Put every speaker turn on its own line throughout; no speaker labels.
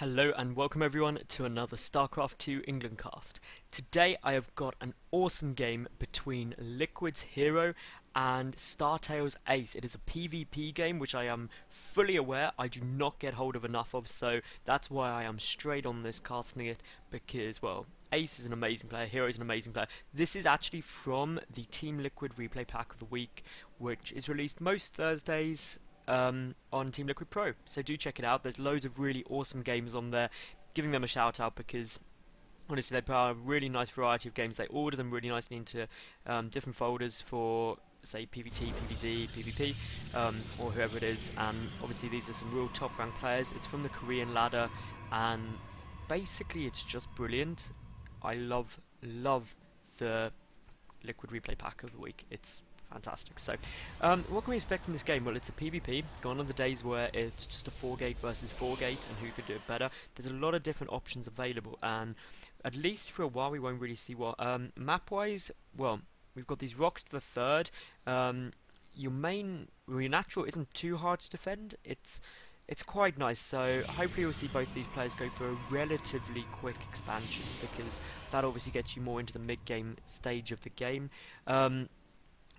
Hello and welcome everyone to another StarCraft 2 England cast. Today I have got an awesome game between LiquidHerO and STAcE. It is a PvP game which I am fully aware I do not get hold of enough of, so that's why I am straight on this casting it, because, well, Ace is an amazing player, Hero is an amazing player. This is actually from the Team Liquid Replay Pack of the Week, which is released most Thursdays on Team Liquid Pro, so do check it out. There's loads of really awesome games on there. Giving them a shout out because honestly they put out a really nice variety of games. They order them really nicely into different folders for, say, PvT, PvZ, PvP, or whoever it is, and obviously these are some real top ranked players. It's from the Korean ladder, and basically it's just brilliant. I love the Liquid Replay Pack of the Week. It's fantastic. So, what can we expect from this game? Well, it's a PvP. Gone are the days where it's just a 4-gate versus 4-gate and who could do it better. There's a lot of different options available, and at least for a while we won't really see what. Map-wise, well, we've got these rocks to the third. Your natural isn't too hard to defend. It's quite nice, so hopefully we'll see both these players go for a relatively quick expansion, because that obviously gets you more into the mid-game stage of the game.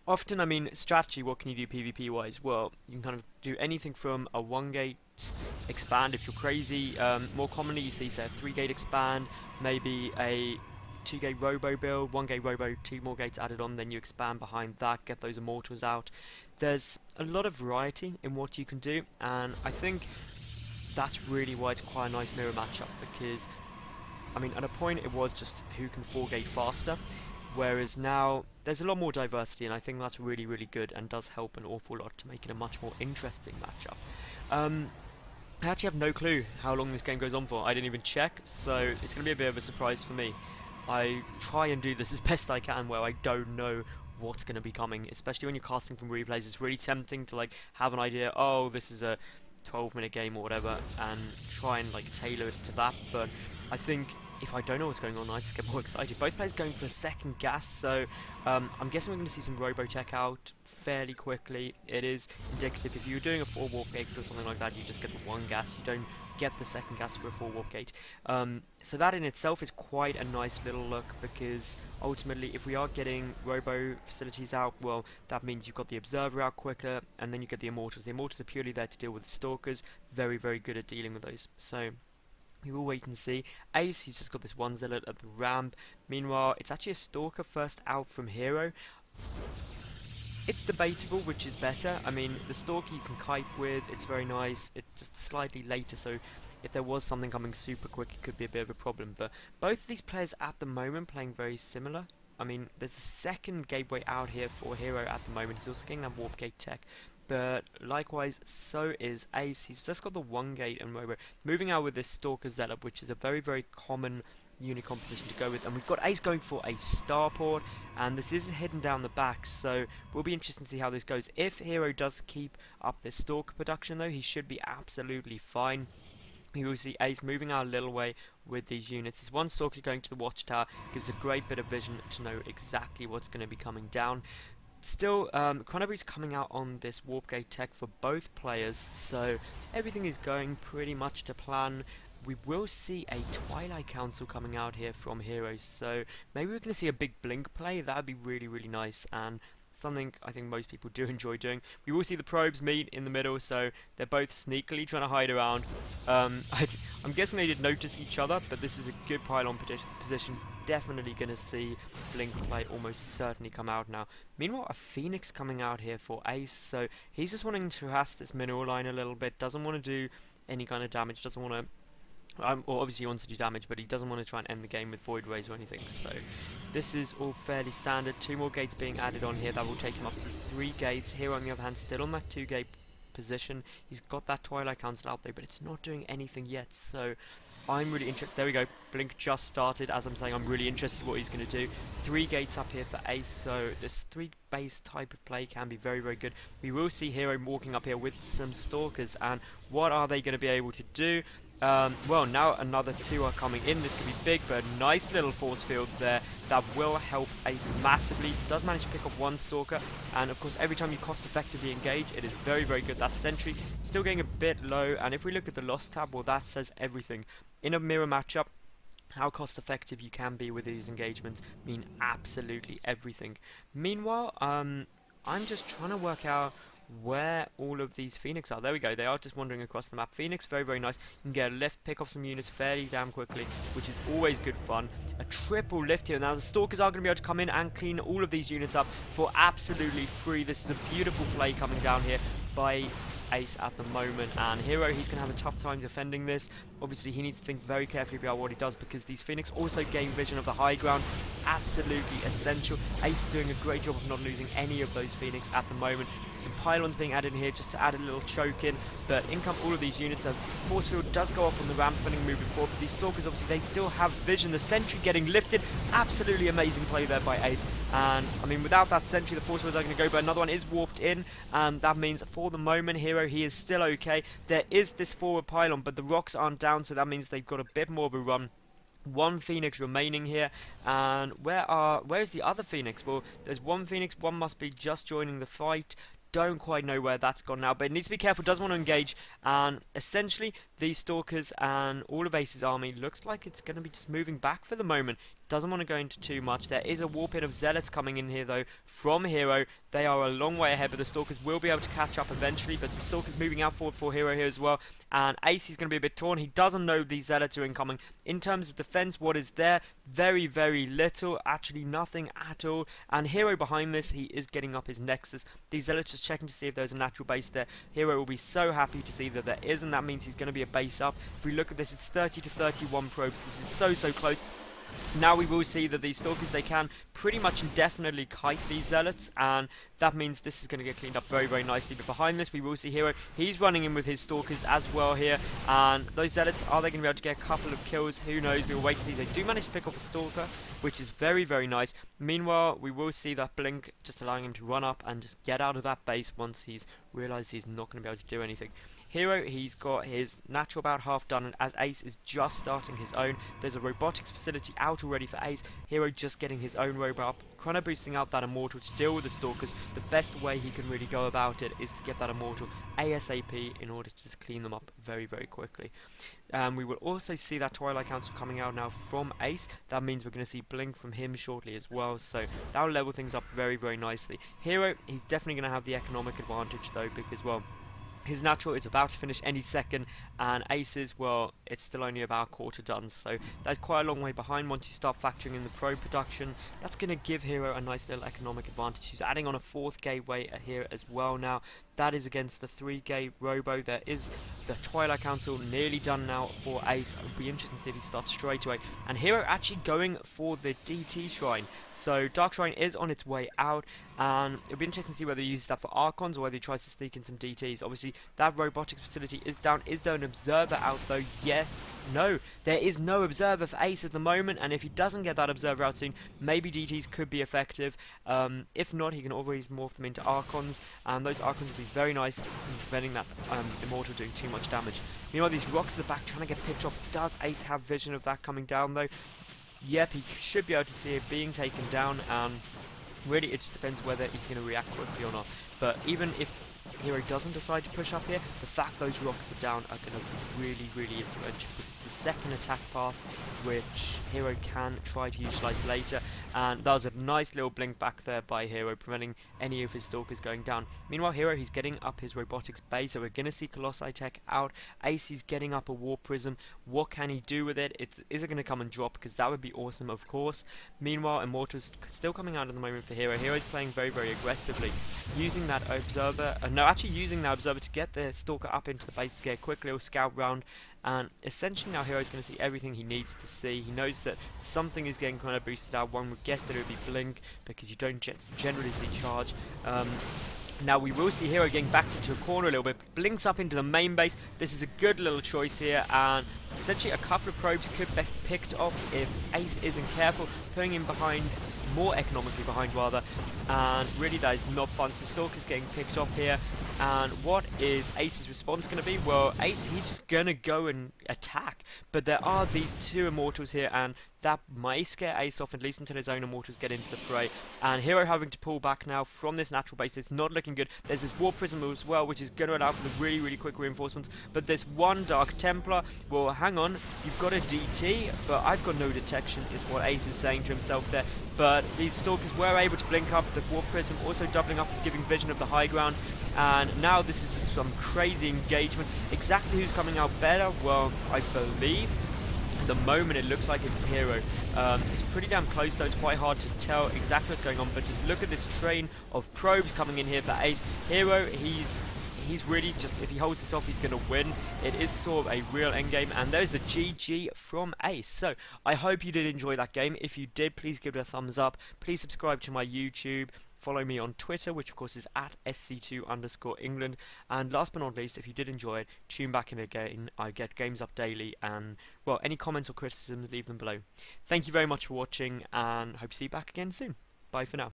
Often, I mean, strategy, what can you do PvP wise? Well, you can kind of do anything from a 1-gate expand if you're crazy. More commonly you see, say, a 3-gate expand, maybe a 2-gate robo build, 1-gate robo, 2 more gates added on, then you expand behind that, get those immortals out. There's a lot of variety in what you can do, and I think that's really why it's quite a nice mirror matchup, because, I mean, at a point it was just who can 4-gate faster. Whereas now there's a lot more diversity, and I think that's really, really good and does help an awful lot to make it a much more interesting matchup. I actually have no clue how long this game goes on for. I didn't even check, so it's going to be a bit of a surprise for me. I try and do this as best I can where I don't know what's going to be coming, especially when you're casting from replays. It's really tempting to like have an idea, oh, this is a 12-minute game or whatever, and try and like tailor it to that, but I think if I don't know what's going on, I just get more excited. Both players going for a second gas, so I'm guessing we're going to see some Robotech out fairly quickly. It is indicative. If you're doing a 4-warp gate or something like that, you just get the 1 gas. You don't get the second gas for a 4-warp gate. So that in itself is quite a nice little look, because ultimately if we are getting Robo facilities out, well, that means you've got the Observer out quicker, and then you get the Immortals. The Immortals are purely there to deal with the Stalkers. Very, very good at dealing with those. So we will wait and see. Ace, he's just got this 1 Zealot at the ramp. Meanwhile, it's actually a Stalker first out from Hero. It's debatable which is better. I mean, the Stalker you can kite with, it's very nice. It's just slightly later, so if there was something coming super quick, it could be a bit of a problem. But both of these players at the moment playing very similar. I mean, there's a second gateway out here for Hero at the moment. He's also getting that warp gate tech. But likewise, so is Ace. He's just got the 1-gate and Robo. Moving out with this Stalker Zealot, which is a very, very common unit composition to go with. And we've got Ace going for a Starport, and this is hidden down the back, so we'll be interested to see how this goes. If Hero does keep up this Stalker production, though, he should be absolutely fine. You will see Ace moving out a little way with these units. This 1 Stalker going to the Watchtower gives a great bit of vision to know exactly what's going to be coming down. Still, Chronoboot's coming out on this Warp Gate tech for both players, so everything is going pretty much to plan. We will see a Twilight Council coming out here from Heroes, so maybe we're going to see a big Blink play. That would be really, really nice, and something I think most people do enjoy doing. We will see the probes meet in the middle, so they're both sneakily trying to hide around. I'm guessing they did notice each other, but this is a good pylon position. Definitely going to see Blink play almost certainly come out now. Meanwhile, a Phoenix coming out here for Ace, so he's just wanting to harass this mineral line a little bit, doesn't want to do any kind of damage, doesn't want to, well, obviously he wants to do damage, but he doesn't want to try and end the game with Void Rays or anything, so this is all fairly standard. 2 more gates being added on here, that will take him up to 3 gates. Here on the other hand, still on that 2-gate position. He's got that Twilight Council out there, but it's not doing anything yet, so I'm really interested. There we go. Blink just started. As I'm saying, I'm really interested in what he's going to do. 3 gates up here for Ace, so this 3-base type of play can be very, very good. We will see Hero walking up here with some Stalkers, and what are they going to be able to do? Well, now another 2 are coming in. This could be big, but a nice little force field there that will help Ace massively. Does manage to pick up 1 Stalker, and of course every time you cost effectively engage, it is very, very good. That sentry still getting a bit low, and if we look at the loss tab, well, that says everything. In a mirror matchup, how cost effective you can be with these engagements mean absolutely everything. Meanwhile, I'm just trying to work out where all of these Phoenix are. There we go, they are just wandering across the map. Phoenix, very, very nice. You can get a lift, pick off some units fairly damn quickly, which is always good fun. A triple lift here. Now the Stalkers are going to be able to come in and clean all of these units up for absolutely free. This is a beautiful play coming down here by Ace at the moment, and Hero, he's going to have a tough time defending this. Obviously he needs to think very carefully about what he does, because these Phoenix also gain vision of the high ground. Absolutely essential. Ace is doing a great job of not losing any of those Phoenix at the moment. Some pylons being added in here just to add a little choke in, but in come all of these units. A force field does go off on the ramp, running moving forward, but these Stalkers, obviously they still have vision. The sentry getting lifted, absolutely amazing play there by Ace, and I mean without that sentry the force fields are going to go, but another one is warped in, and that means for the moment Hero, he is still okay. There is this forward pylon, but the rocks aren't down, so that means they've got a bit more of a run. 1 Phoenix remaining here, and where is the other Phoenix? Well, there's 1 Phoenix, 1 must be just joining the fight. Don't quite know where that's gone now, but it needs to be careful, doesn't want to engage, and essentially these Stalkers and all of Ace's army looks like it's going to be just moving back for the moment. Doesn't want to go into too much. There is a warp in of Zealots coming in here though from Hero. They are a long way ahead, but the Stalkers will be able to catch up eventually, but some Stalkers moving out forward for Hero here as well, and Ace is going to be a bit torn. He doesn't know these Zealots are incoming. In terms of defense, what is there? Very, very little, actually nothing at all, and Hero behind this, he is getting up his Nexus. These Zealots just checking to see if there's a natural base there. Hero will be so happy to see that there is, and that means he's going to be a base up. If we look at this, it's 30 to 31 probes. This is so close. Now we will see that these Stalkers, they can pretty much indefinitely kite these Zealots, and that means this is going to get cleaned up very, very nicely. But behind this, we will see Hero. He's running in with his Stalkers as well here, and those Zealots, are they going to be able to get a couple of kills? Who knows? We'll wait to see. They do manage to pick off a Stalker, which is very, very nice. Meanwhile, we will see that blink just allowing him to run up and just get out of that base once he's realised he's not going to be able to do anything. Hero, he's got his natural about half done, and as Ace is just starting his own, there's a robotics facility out already for Ace. Hero just getting his own robot up, chrono boosting out that Immortal to deal with the Stalkers. The best way he can really go about it is to get that Immortal ASAP in order to just clean them up very, very quickly. We will also see that Twilight Council coming out now from Ace. That means we're going to see Blink from him shortly as well, so that will level things up very, very nicely. Hero, he's definitely going to have the economic advantage though, because, well, his natural is about to finish any second, and Ace's, well, it's still only about a quarter done, so that's quite a long way behind. Once you start factoring in the pro production, that's going to give Hero a nice little economic advantage. He's adding on a 4th gateway here as well now. That is against the 3-gate Robo. There is the Twilight Council nearly done now for Ace. It'll be interesting to see if he starts straight away. And Hero actually going for the DT Shrine. So Dark Shrine is on its way out, and it'll be interesting to see whether he uses that for Archons or whether he tries to sneak in some DTs. Obviously, that robotics facility is down. Is there an observer out though? Yes. No. There is no observer for Ace at the moment, and if he doesn't get that observer out soon, maybe DTs could be effective. If not, he can always morph them into Archons, and those Archons will be very nice in preventing that Immortal doing too much damage. Meanwhile, these rocks at the back trying to get picked off. Does Ace have vision of that coming down though? Yep, he should be able to see it being taken down. Really, it just depends whether he's going to react quickly or not. But even if Hero doesn't decide to push up here, the fact those rocks are down are going to be really, really influential. It's the second attack path which Hero can try to utilise later, and that was a nice little blink back there by Hero, preventing any of his Stalkers going down. Meanwhile, Hero, he's getting up his robotics base, so we're going to see Colossi tech out. Ace is getting up a Warp Prism. What can he do with it? Is it going to come and drop? Because that would be awesome, of course. Meanwhile, Immortal's still coming out at the moment for Hero. Hero's playing very, very aggressively, using that Observer, actually using that Observer to get the Stalker up into the base to get a quick little scout round. And essentially now Hero's going to see everything he needs to see. He knows that something is getting kind of boosted out. One would guess that it would be Blink, because you don't generally see Charge. Now we will see Hero getting backed into a corner a little bit. Blinks up into the main base. This is a good little choice here, and essentially a couple of probes could be picked off if Ace isn't careful, putting him behind, more economically behind rather, and really that is not fun. Some Stalkers getting picked off here. And what is Ace's response going to be? Well, Ace, he's just going to go and attack. But there are these two immortals here, and that might scare Ace off, at least until his own immortals get into the fray. And Hero having to pull back now from this natural base. It's not looking good. There's this War Prism as well, which is going to allow for the really, really quick reinforcements. But this one Dark Templar, well, hang on, you've got a DT, but I've got no detection, is what Ace is saying to himself there. But these Stalkers were able to blink up. The War Prism also doubling up is giving vision of the high ground. And now this is just some crazy engagement. Exactly who's coming out better? Well, I believe at the moment it looks like it's Hero. It's pretty damn close though. It's quite hard to tell exactly what's going on. But just look at this train of probes coming in here for Ace. Hero, he's really just, if he holds this off, he's going to win. It is sort of a real endgame, and there's the GG from Ace. So, I hope you did enjoy that game. If you did, please give it a thumbs up. Please subscribe to my YouTube. Follow me on Twitter, which of course is at SC2_England. And last but not least, if you did enjoy it, tune back in again. I get games up daily, and, well, any comments or criticisms, leave them below. Thank you very much for watching, and hope to see you back again soon. Bye for now.